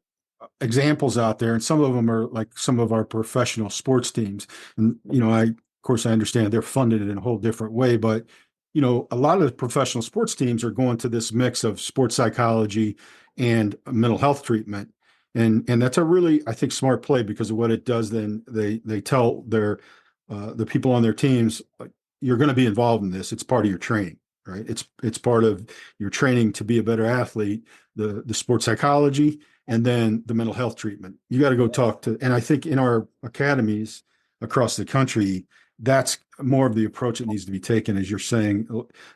examples out there, and some of them are like some of our professional sports teams. And, of course, I understand they're funded in a whole different way, but, a lot of the professional sports teams are going to this mix of sports psychology and mental health treatment. And that's a really, I think, smart play, because of what it does. Then they tell the people on their teams, like, you're going to be involved in this. It's part of your training, right? It's part of your training to be a better athlete, the sports psychology, and then the mental health treatment. You got to go talk to, and I think in our academies across the country, that's more of the approach that needs to be taken. As you're saying,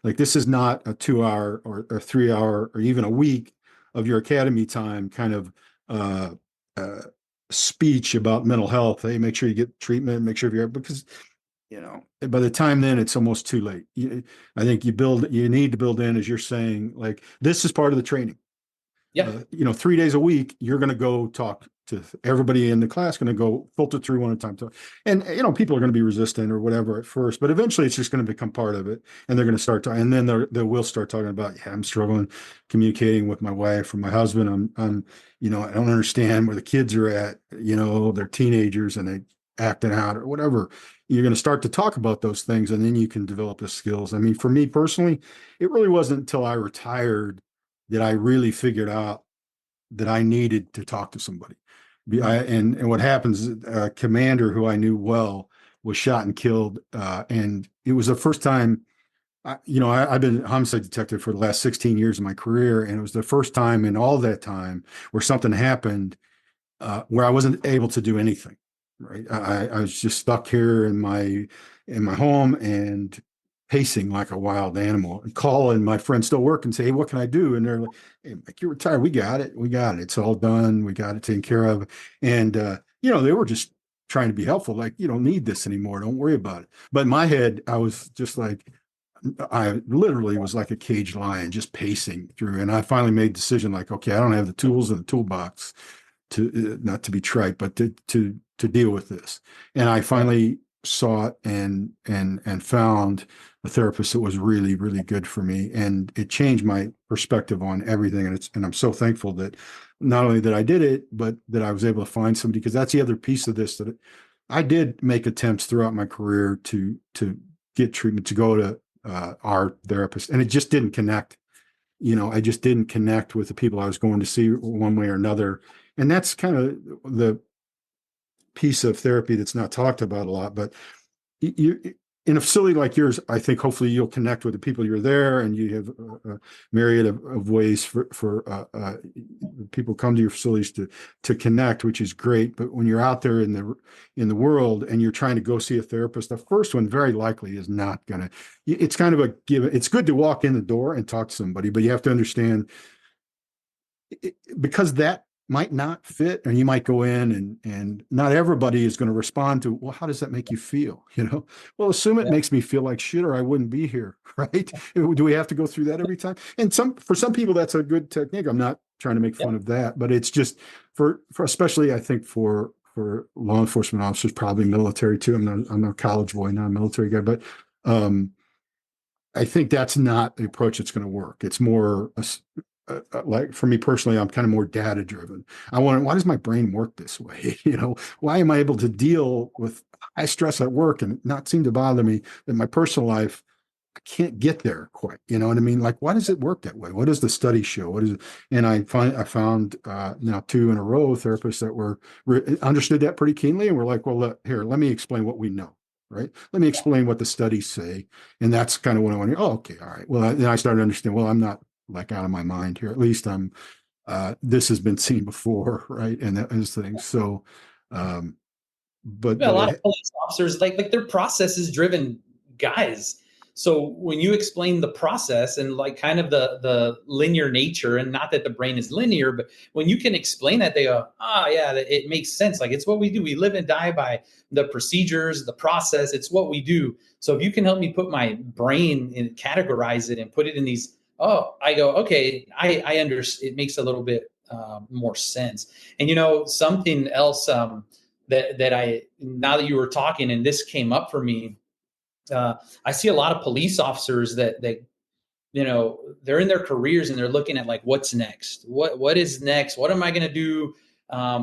like, this is not a 2 hour or a 3 hour or even a week of your academy time kind of speech about mental health. Hey, make sure you get treatment, make sure you're, because by the time then it's almost too late. I think you need to build in, as you're saying, like, this is part of the training. Yeah. 3 days a week, you're going to go talk to everybody in the class, going to go filter through one at a time. And, people are going to be resistant or whatever at first, but eventually it's just going to become part of it. And they're going to start talking, and then they will start talking about, yeah, I'm struggling communicating with my wife or my husband. I'm I don't understand where the kids are at. They're teenagers and they acting out or whatever. You're going to start to talk about those things, and then you can develop the skills. I mean, for me personally, it really wasn't until I retired that I really figured out that I needed to talk to somebody. And what happens, a commander who I knew well was shot and killed. And it was the first time, I've been a homicide detective for the last 16 years of my career. And it was the first time in all that time where something happened where I wasn't able to do anything. Right. I was just stuck here in my home and pacing like a wild animal, and calling my friends still work and say, "Hey, what can I do?" And they're like, "Hey, Mike, you're retired. We got it. It's all done. We got it taken care of." And, they were just trying to be helpful. Like, you don't need this anymore. Don't worry about it. But in my head, I was just like, I literally was like a caged lion, just pacing through. And I finally made a decision, like, okay, I don't have the tools in the toolbox to not to be trite, but to deal with this. And I finally sought and found a therapist that was really, really good for me. And it changed my perspective on everything. And I'm so thankful that not only that I did it, but that I was able to find somebody, because that's the other piece of this, that I did make attempts throughout my career to get treatment, to go to our therapist, and it just didn't connect. I just didn't connect with the people I was going to see one way or another. And that's kind of the piece of therapy that's not talked about a lot. But you, in a facility like yours, I think hopefully you'll connect with the people you're there, and you have a myriad of ways for people come to your facilities to connect, which is great. But when you're out there in the world and you're trying to go see a therapist, the first one very likely is not gonna. It's kind of a give. It's good to walk in the door and talk to somebody, but you have to understand, because that might not fit, and you might go in and not everybody is going to respond to, well, how does that make you feel? Well, assume it Yeah. makes me feel like shit or I wouldn't be here, right? Do we have to go through that every time? And for some people that's a good technique. I'm not trying to make Yeah. fun of that, but it's just for especially I think for law enforcement officers, probably military too. I'm not a college boy, not a military guy, but um I think that's not the approach that's going to work. It's more like for me personally, I'm kind of more data driven. Why does my brain work this way? Why am I able to deal with high stress at work and not seem to bother me in my personal life? I can't get there quite. You know what I mean? Like, why does it work that way? What does the study show? What is it? And I found now two in a row therapists that understood that pretty keenly, and were like, well, let me explain what we know. Right. Let me explain what the studies say. And that's kind of when I went, oh, okay. All right. Well, then I started to understand, well, I'm not like out of my mind here. At least this has been seen before. Right. And those things. So, um, Yeah, a but lot of police officers like they're processes driven guys. So when you explain the process and like kind of the linear nature, and not that the brain is linear, but when you can explain that, they go, yeah, it makes sense. Like it's what we do. We live and die by the procedures, the process. It's what we do. So if you can help me put my brain and categorize it and put it in these, I go, okay, I understand. It makes a little bit more sense. And something else. That I, now that you were talking and this came up for me, I see a lot of police officers that they're in their careers and they're looking at like what's next, what is next, what am I going to do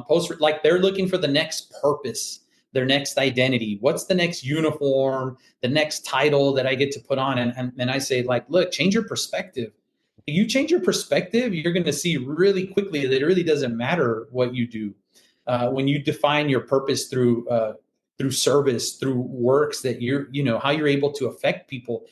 post, like they're looking for the next purpose, their next identity, what's the next uniform, the next title that I get to put on. And I say, like, look, change your perspective. You change your perspective, you're going to see really quickly that it really doesn't matter what you do. When you define your purpose through service, through works that how you're able to affect people,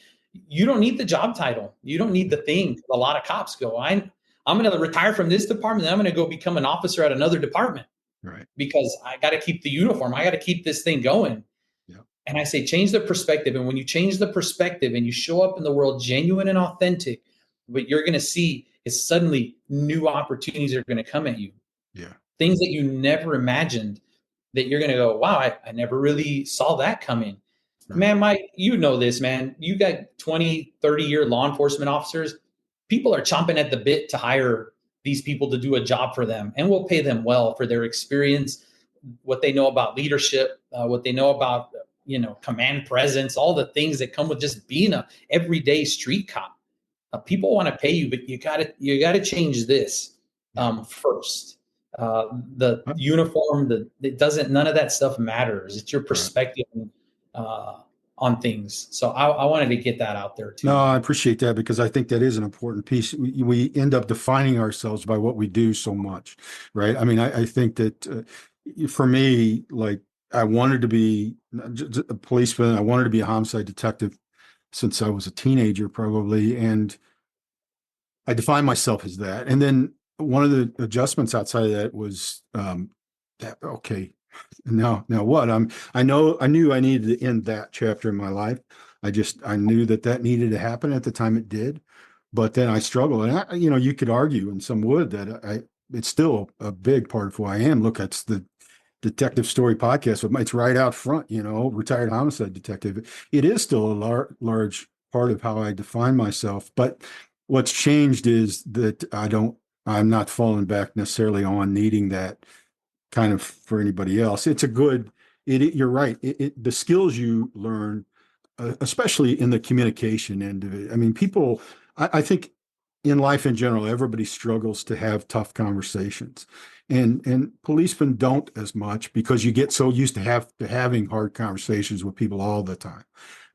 you don't need the job title. You don't need the thing. A lot of cops go, I'm going to retire from this department, and I'm going to go become an officer at another department right. because I got to keep the uniform. I got to keep this thing going. Yeah. And I say, change the perspective. And when you change the perspective and you show up in the world genuine and authentic, what you're going to see is suddenly new opportunities are going to come at you. Yeah. Things that you never imagined, that you're going to go, wow, I never really saw that coming. Right. Man, Mike, this, man. You got 20, 30-year law enforcement officers. People are chomping at the bit to hire these people to do a job for them, and we'll pay them well for their experience, what they know about leadership, what they know about, command presence, all the things that come with just being a everyday street cop. People want to pay you, but you gotta change this first. The Uh, uniform, it doesn't. None of that stuff matters. It's your Right. perspective uh, on things. So I wanted to get that out there too, No, I man. appreciate that because I think that is an important piece. We end up defining ourselves by what we do so much, right? I mean, I think that for me, like I wanted to be a policeman. I wanted to be a homicide detective since I was a teenager, probably, and I defined myself as that. And then one of the adjustments outside of that was okay, now what? I knew I needed to end that chapter in my life. I knew that needed to happen at the time it did. But then I struggled, and you could argue, and some would, that it's still a big part of who I am. Look, that's the Detective Story podcast. It's right out front, retired homicide detective. It is still a large part of how I define myself. But what's changed is that I'm not falling back necessarily on needing that kind of for anybody else. You're right. The skills you learn, especially in the communication end of it. I mean, I think in life in general, everybody struggles to have tough conversations. And policemen don't as much because you get so used to having hard conversations with people all the time,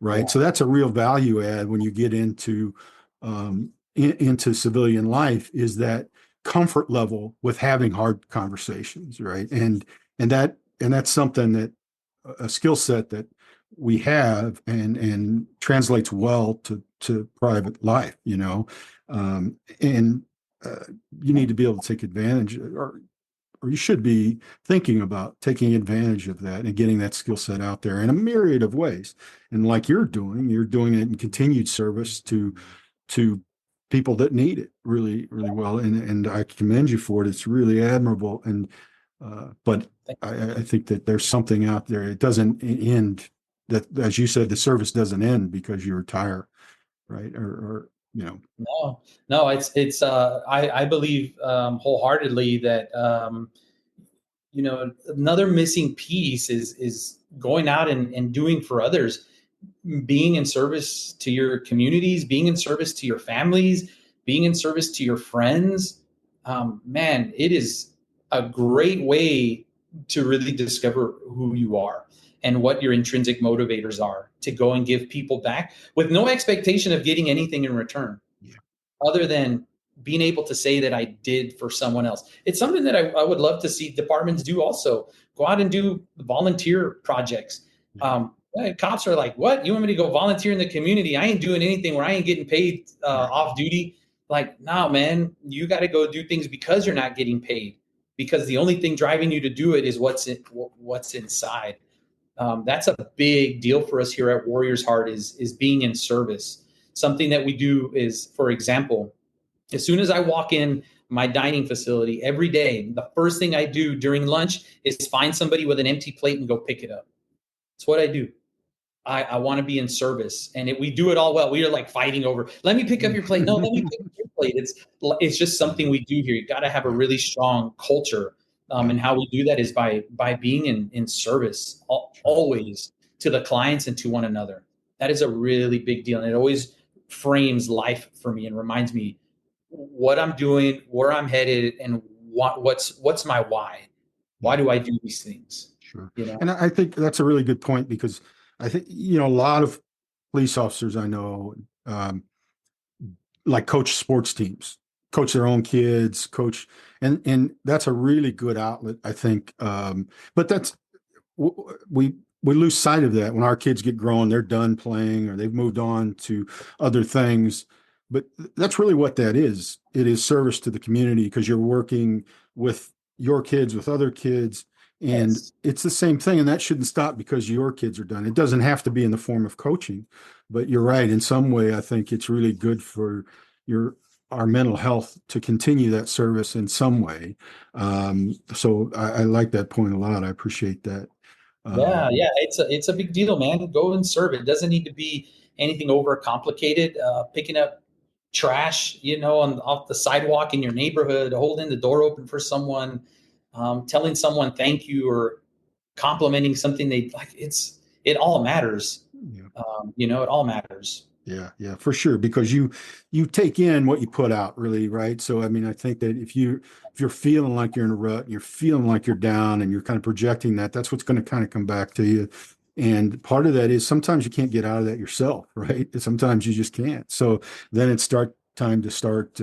right? Yeah. So that's a real value add when you get into civilian life, is that comfort level with having hard conversations, right? And that's something that a skill set that we have and translates well to private life, and you need to be able to take advantage, or you should be thinking about taking advantage of that and getting that skill set out there in a myriad of ways. And like you're doing it in continued service to people that need it really, really well. And I commend you for it. It's really admirable. And, but I think that there's something out there. It doesn't end that, as you said, the service doesn't end because you retire, right? Or you know. No, I believe wholeheartedly that another missing piece is going out and doing for others, being in service to your communities, being in service to your families, being in service to your friends. Man, it is a great way to really discover who you are and what your intrinsic motivators are to go and give people back with no expectation of getting anything in return, Yeah. other than being able to say that I did for someone else. It's something that I would love to see departments do also. Go out and do volunteer projects. Cops are like, what? You want me to go volunteer in the community? I ain't doing anything where I ain't getting paid off duty. Like, no, man, you got to go do things because you're not getting paid, because the only thing driving you to do it is what's inside. That's a big deal for us here at Warriors Heart is being in service. Something that we do is, for example, as soon as I walk in my dining facility every day, the first thing I do during lunch is find somebody with an empty plate and go pick it up. It's what I do. I want to be in service, and we do it all well. We are like fighting over, let me pick up your plate. No, let me pick up your plate. It's just something we do here. You got to have a really strong culture. And how we do that is by being in service always to the clients and to one another. That is a really big deal. And it always frames life for me and reminds me what I'm doing, where I'm headed, and what's my why. Why do I do these things? Sure. And I think that's a really good point, because I think, a lot of police officers I know, like coach sports teams, coach their own kids, and that's a really good outlet, I think. But we lose sight of that when our kids get grown, they're done playing or they've moved on to other things. But that's really what that is. It is service to the community, because you're working with your kids, with other kids, and Yes. it's the same thing. And that shouldn't stop because your kids are done. It doesn't have to be in the form of coaching, but you're right. In some way, I think it's really good for our mental health to continue that service in some way. So I like that point a lot. I appreciate that. Yeah, it's a big deal, man. Go and serve. It doesn't need to be anything over complicated. Picking up trash, off the sidewalk in your neighborhood, holding the door open for someone, telling someone thank you, or complimenting something they like. It all matters. Yeah. It all matters. Yeah, for sure. Because you take in what you put out, really, right? So I mean, I think that if you're feeling like you're in a rut, and you're feeling like you're down, and you're kind of projecting that, that's what's going to kind of come back to you. And part of that is sometimes you can't get out of that yourself, right? Sometimes you just can't. So then it's time to start.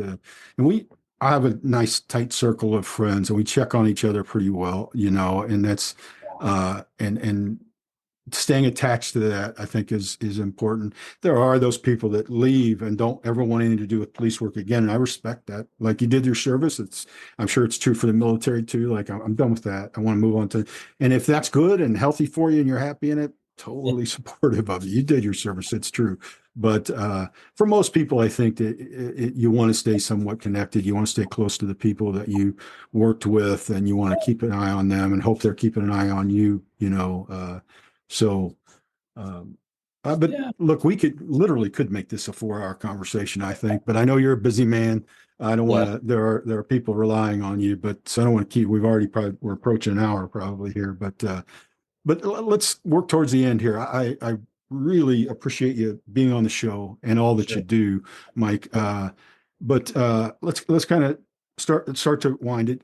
I have a nice tight circle of friends, and we check on each other pretty well, and that's and staying attached to that, I think, is important. There are those people that leave and don't ever want anything to do with police work again, and I respect that. Like, you did your service. I'm sure it's true for the military too. Like, I'm done with that. I want to move on to, and if that's good and healthy for you and you're happy in it, totally supportive of it. You did your service. It's true. But for most people, I think that you want to stay somewhat connected. You want to stay close to the people that you worked with, and you want to keep an eye on them and hope they're keeping an eye on you. So, but Yeah, look, we could make this a 4-hour conversation, I think, but I know you're a busy man. I don't want yeah, to, there are people relying on you, but so I don't want to we're approaching an hour probably here, but let's work towards the end here. I really appreciate you being on the show and all that you sure. do, Mike. But let's kind of start to wind it.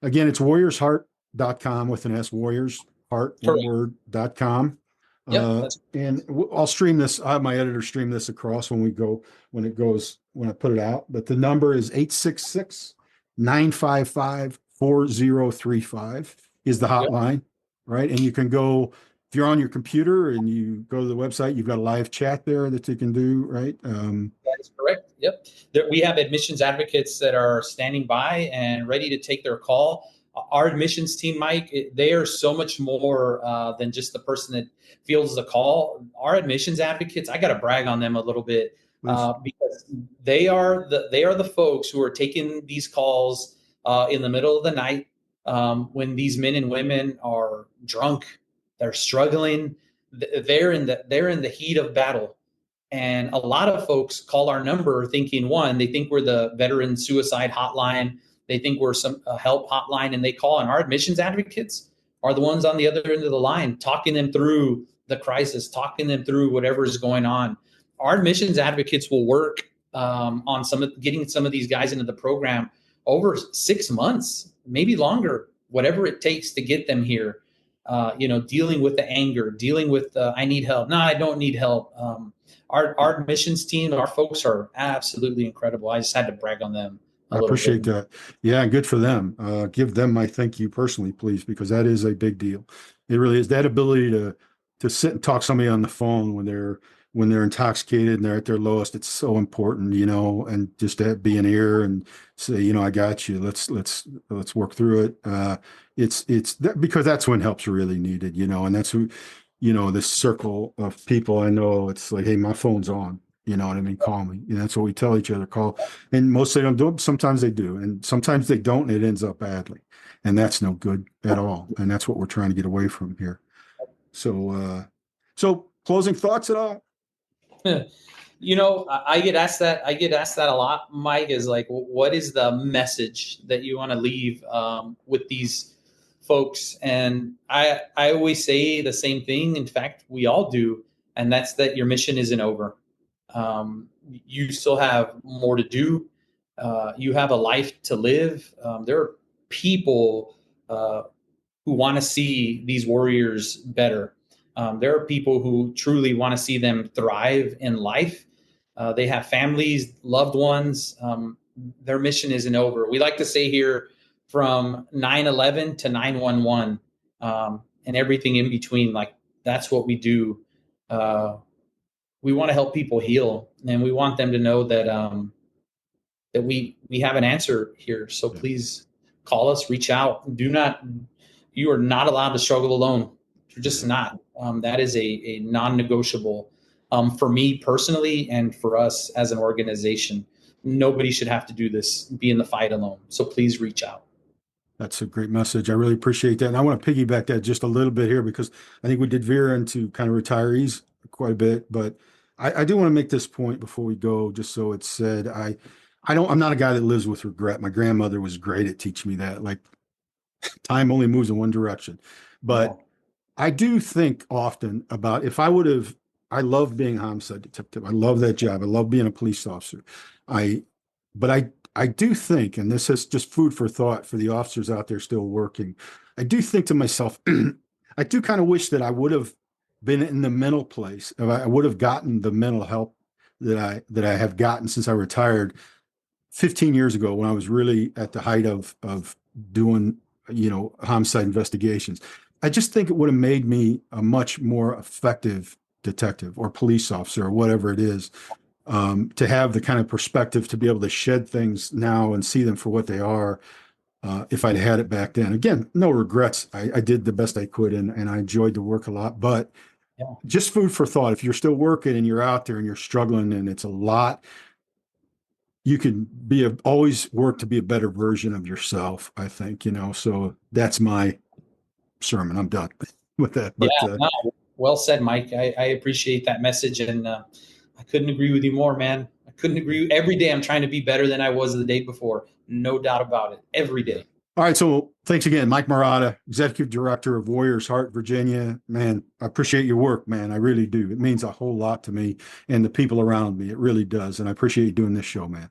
Again, it's warriorsheart.com with an S, warriors heart, one Correct. word.com. Yep. And I'll stream this. I have my editor stream this across when I put it out. But the number is 866-955-4035 is the Yep. hotline, right? And you can go, if you're on your computer and you go to the website, you've got a live chat there that you can do, right? That is correct. Yep. We have admissions advocates that are standing by and ready to take their call. Our admissions team, Mike, they are so much more than just the person that fields the call. Our admissions advocates, I got to brag on them a little bit. Please. because they are the folks who are taking these calls in the middle of the night, when these men and women are drunk, they're struggling, they're in the heat of battle. And a lot of folks call our number thinking, one, they think we're the veteran suicide hotline. They think we're some help hotline, and they call. And our admissions advocates are the ones on the other end of the line, talking them through the crisis, talking them through whatever is going on. Our admissions advocates will work on getting some of these guys into the program over 6 months, maybe longer, whatever it takes to get them here. Dealing with the anger, dealing with I need help. No, I don't need help. Our admissions team, our folks are absolutely incredible. I just had to brag on them a I little appreciate bit. that. Yeah, good for them. Give them my thank you personally, please, because that is a big deal. It really is. That ability to sit and talk to somebody on the phone when they're intoxicated and they're at their lowest. It's so important, and just to be an ear and say, I got you. Let's work through it. It's that, because that's when help's really needed, and that's who, this circle of people I know. It's like, hey, my phone's on. You know what I mean? Call me. That's what we tell each other. Call. And most of them don't. Sometimes they do, and sometimes they don't. And it ends up badly, and that's no good at all. And that's what we're trying to get away from here. So closing thoughts at all? I get asked that. I get asked that a lot. Mike, is like, what is the message that you want to leave with these folks? And I always say the same thing. In fact, we all do, and that's that your mission isn't over. You still have more to do. You have a life to live. There are people who want to see these warriors better. There are people who truly want to see them thrive in life. They have families, loved ones. Their mission isn't over. We like to say here, from 9/11 to 911, and everything in between. Like, that's what we do. We want to help people heal, and we want them to know that we have an answer here. So Yeah. please call us, reach out. You are not allowed to struggle alone. You're just not. That is a non-negotiable for me personally, and for us as an organization. Nobody should have to do this, be in the fight alone. So please reach out. That's a great message. I really appreciate that. And I want to piggyback that just a little bit here, because I think we did veer into kind of retirees quite a bit, but I do want to make this point before we go, just so it's said. I'm not a guy that lives with regret. My grandmother was great at teaching me that. Like, time only moves in one direction. Yeah. But I do think often about, if I would have, I love being a homicide detective. I love that job. I love being a police officer. I, but I do think, and this is just food for thought for the officers out there still working. I do think to myself, I do kind of wish that I would have been in the mental place. If I would have gotten the mental help that I have gotten since I retired 15 years ago, when I was really at the height of doing, homicide investigations. I just think it would have made me a much more effective detective or police officer or whatever it is, to have the kind of perspective to be able to shed things now and see them for what they are. If I'd had it back then, again, no regrets. I did the best I could, and I enjoyed the work a lot, but Yeah. just food for thought. If you're still working and you're out there and you're struggling and it's a lot, you can always work to be a better version of yourself, I think, so that's my sermon. I'm done with that. Yeah. But No, well said, Mike. I appreciate that message, and I couldn't agree with you more, man. I couldn't agree. Every day I'm trying to be better than I was the day before. No doubt about it. Every day. all right. So thanks again, Mike Marotta, Executive Director of Warriors Heart, Virginia. Man, I appreciate your work, man. I really do. It means a whole lot to me and the people around me. It really does. And I appreciate you doing this show, man.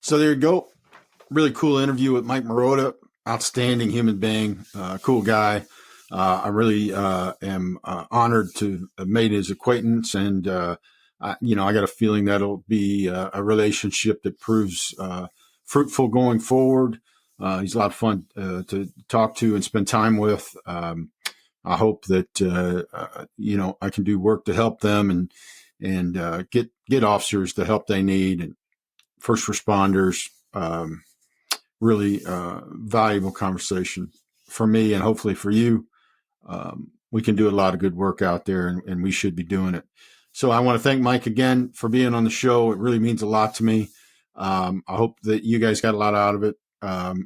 So there you go. Really cool interview with Mike Marotta. Outstanding human being, cool guy. I really am honored to have made his acquaintance, and I got a feeling that'll be a relationship that proves fruitful going forward. He's a lot of fun to talk to and spend time with. I hope that I can do work to help them and get officers the help they need, and first responders. Really valuable conversation for me, and hopefully for you. We can do a lot of good work out there, and we should be doing it. So I want to thank Mike again for being on the show. It really means a lot to me. I hope that you guys got a lot out of it,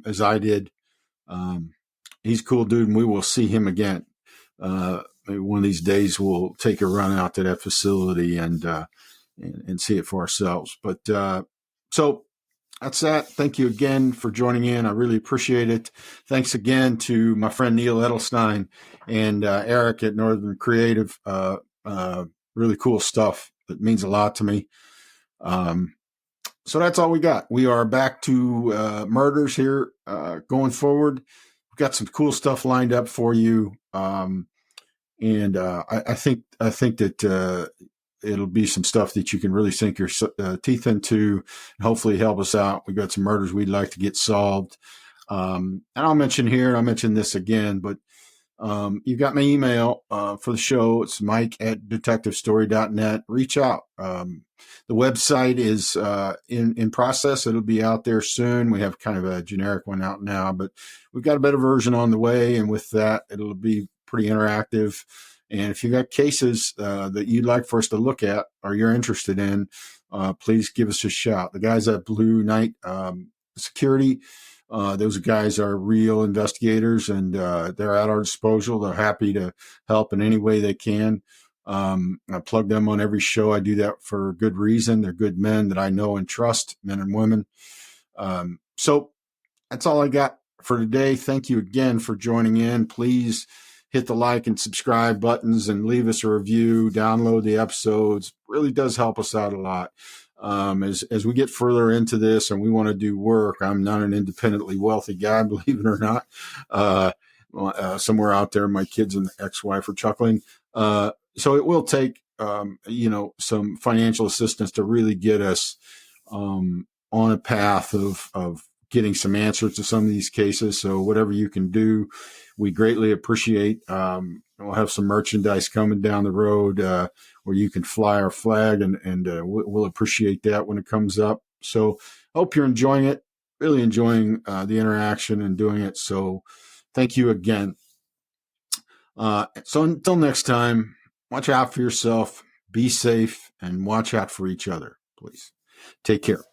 as I did. He's a cool dude, and we will see him again. Maybe one of these days we'll take a run out to that facility and see it for ourselves. But so that's that. Thank you again for joining in. I really appreciate it. Thanks again to my friend Neil Edelstein and Eric at Northern Creative. Really cool stuff. It means a lot to me. So that's all we got. We are back to murders here going forward. We've got some cool stuff lined up for you. And I think that it'll be some stuff that you can really sink your teeth into and hopefully help us out. We've got some murders we'd like to get solved. And I'll mention this again, but you've got my email for the show. It's mike@detectivestory.net. Reach out. The website is in process. It'll be out there soon. We have kind of a generic one out now, but we've got a better version on the way. And with that, it'll be pretty interactive. And if you got cases that you'd like for us to look at or you're interested in, please give us a shout. The guys at Blue Knight Security, those guys are real investigators, and they're at our disposal. They're happy to help in any way they can. I plug them on every show. I do that for good reason. They're good men that I know and trust, men and women. So that's all I got for today. Thank you again for joining in. Please hit the like and subscribe buttons and leave us a review. Download the episodes. It really does help us out a lot. As we get further into this and we want to do work, I'm not an independently wealthy guy, believe it or not. Somewhere out there, my kids and ex-wife are chuckling. So it will take, some financial assistance to really get us on a path of getting some answers to some of these cases. So whatever you can do, we greatly appreciate. We'll have some merchandise coming down the road where you can fly our flag, and we'll appreciate that when it comes up. So I hope you're enjoying it, really enjoying the interaction and doing it. So thank you again. So until next time, watch out for yourself, be safe, and watch out for each other, please. Take care.